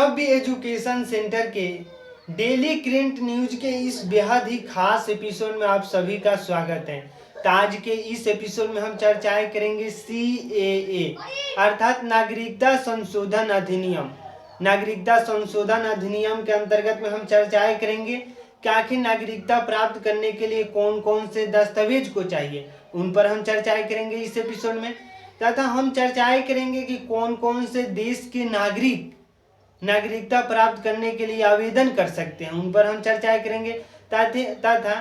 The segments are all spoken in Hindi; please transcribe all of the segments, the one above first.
सभ्य एजुकेशन सेंटर के डेली करंट न्यूज के इस बेहद ही खास एपिसोड में आप सभी का स्वागत है। तो आज के इस एपिसोड में हम चर्चाएं करेंगे CAA अर्थात नागरिकता संशोधन अधिनियम। नागरिकता संशोधन अधिनियम के अंतर्गत में हम चर्चाएं करेंगे कि आखिर नागरिकता प्राप्त करने के लिए कौन कौन से दस्तावेज को चाहिए, उन पर हम चर्चाएं करेंगे इस एपिसोड में। तथा हम चर्चाएं करेंगे कि कौन कौन से देश के नागरिक नागरिकता प्राप्त करने के लिए आवेदन कर सकते हैं, उन पर हम चर्चाएं करेंगे। तथा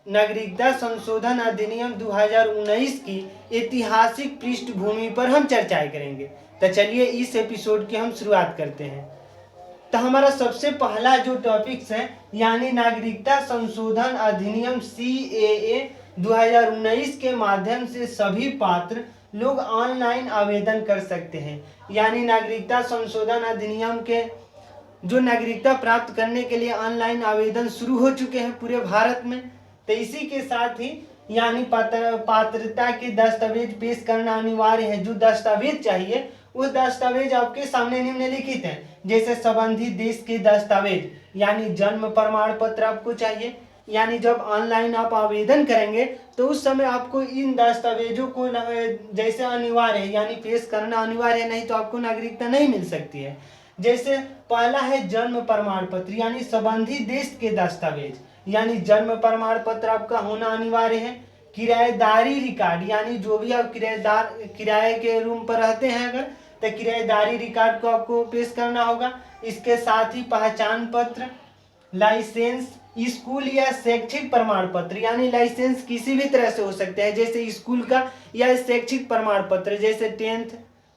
नागरिकता संशोधन अधिनियम 2019 की ऐतिहासिक पृष्ठभूमि पर हम चर्चाएं करेंगे। तो चलिए इस एपिसोड की हम शुरुआत करते हैं। तो हमारा सबसे पहला जो टॉपिक्स है यानी नागरिकता संशोधन अधिनियम CAA 2019 के माध्यम से सभी पात्र लोग ऑनलाइन आवेदन कर सकते हैं। यानी नागरिकता संशोधन अधिनियम के जो नागरिकता प्राप्त करने के लिए ऑनलाइन आवेदन शुरू हो चुके हैं पूरे भारत में। तो इसी के साथ ही यानी पात्रता के दस्तावेज पेश करना अनिवार्य है। जो दस्तावेज चाहिए वो दस्तावेज आपके सामने निम्नलिखित हैं, जैसे संबंधित देश के दस्तावेज यानी जन्म प्रमाण पत्र आपको चाहिए। यानी जब ऑनलाइन आप आवेदन करेंगे तो उस समय आपको इन दस्तावेजों को जैसे अनिवार्य है यानी पेश करना अनिवार्य है, नहीं तो आपको नागरिकता नहीं मिल सकती है। जैसे पहला है जन्म प्रमाण पत्र यानी संबंधित देश के दस्तावेज, यानी जन्म प्रमाण पत्र आपका होना अनिवार्य है। किराएदारी रिकॉर्ड यानी जो भी आप किराए के रूम पर रहते हैं अगर, तो किराएदारी रिकॉर्ड को आपको पेश करना होगा। इसके साथ ही पहचान पत्र, लाइसेंस, स्कूल या शैक्षिक प्रमाण पत्र यानी लाइसेंस किसी भी तरह से हो सकते हैं, जैसे स्कूल का या शैक्षिक प्रमाण पत्र जैसे 10th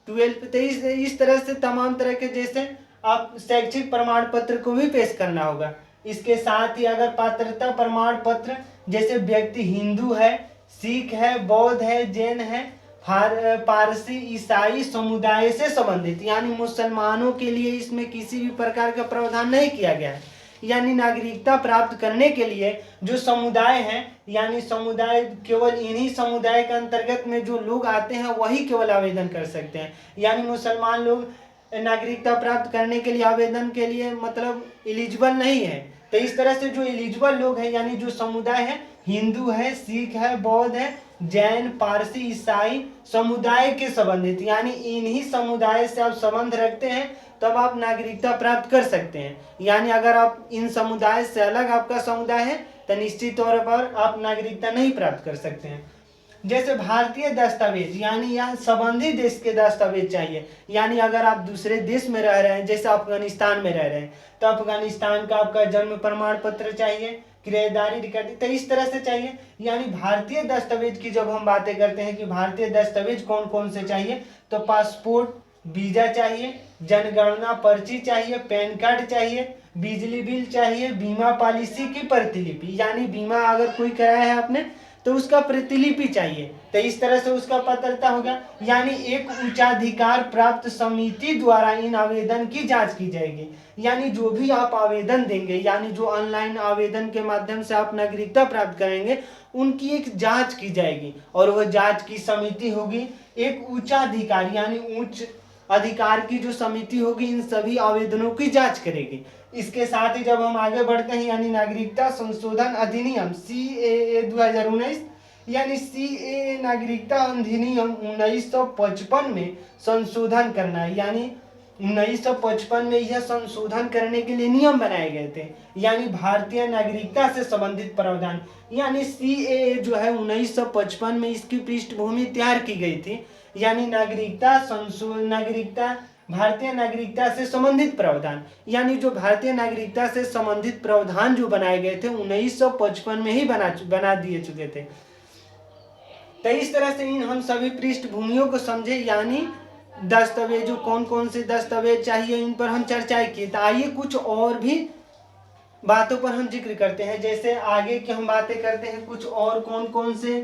12th। तो इस तरह से तमाम तरह के जैसे आप शैक्षिक प्रमाण पत्र को भी पेश करना होगा। इसके साथ ही अगर पात्रता प्रमाण पत्र जैसे व्यक्ति हिंदू है, सिख है, बौद्ध है, जैन है, पारसी, ईसाई समुदाय से संबंधित यानी मुसलमानों के लिए इसमें किसी भी प्रकार का प्रावधान नहीं किया गया है। यानी नागरिकता प्राप्त करने के लिए जो समुदाय है यानी समुदाय केवल इन्हीं समुदाय के अंतर्गत में जो लोग आते हैं वही केवल आवेदन कर सकते हैं। यानी मुसलमान लोग नागरिकता प्राप्त करने के लिए आवेदन के लिए मतलब एलिजिबल नहीं है। तो इस तरह से जो एलिजिबल लोग हैं यानी जो समुदाय है, हिंदू है, सिख है, बौद्ध है, जैन, पारसी, ईसाई समुदाय के संबंधित यानी इन्हीं समुदाय से आप संबंध रखते हैं तब आप नागरिकता प्राप्त कर सकते हैं। यानी अगर आप इन समुदाय से अलग आपका समुदाय है तो निश्चित तौर पर आप नागरिकता नहीं प्राप्त कर सकते हैं। जैसे भारतीय दस्तावेज यानी यहाँ संबंधित देश के दस्तावेज चाहिए। यानी अगर आप दूसरे देश में रह रहे हैं, जैसे अफगानिस्तान में रह रहे हैं, तो अफगानिस्तान का आपका जन्म प्रमाण पत्र चाहिए, किराएदारी रिकॉर्ड, तो इस तरह से चाहिए। यानी भारतीय दस्तावेज की जब हम बातें करते हैं कि भारतीय दस्तावेज कौन कौन से चाहिए, तो पासपोर्ट, वीजा चाहिए, जनगणना पर्ची चाहिए, पैन कार्ड चाहिए, बिजली बिल चाहिए, बीमा पॉलिसी की प्रतिलिपि यानी बीमा अगर कोई कराया है आपने तो उसका प्रतिलिपि चाहिए। तो इस तरह से उसका पात्रता होगा। यानी एक उच्चाधिकार प्राप्त समिति द्वारा इन आवेदन की जांच की जाएगी। यानी जो भी आप आवेदन देंगे यानी जो ऑनलाइन आवेदन के माध्यम से आप नागरिकता प्राप्त करेंगे उनकी एक जांच की जाएगी और वह जांच की समिति होगी एक उच्चाधिकार यानी उच्च अधिकार की जो समिति होगी इन सभी आवेदनों की जांच करेगी। इसके साथ ही जब हम आगे बढ़ते हैं यानी नागरिकता संशोधन अधिनियम CAA 2019 यानी CAA नागरिकता अधिनियम 1955 में संशोधन करना है। यानी 1955 में यह संशोधन करने के लिए नियम बनाए गए थे। यानी भारतीय नागरिकता से संबंधित प्रावधान यानी CAA जो है 1955 में इसकी पृष्ठभूमि तैयार की गई थी। यानी भारतीय नागरिकता से संबंधित प्रावधान यानी जो भारतीय नागरिकता से संबंधित प्रावधान जो बनाए गए थे 1955 में ही बना दिए चुके थे। तो इस तरह से इन हम सभी पृष्ठभूमियों को समझे। यानी दस्तावेजों कौन कौन से दस्तावेज चाहिए इन पर हम चर्चा की। तो आइए कुछ और भी बातों पर हम जिक्र करते हैं। जैसे आगे की हम बातें करते हैं कुछ और कौन कौन से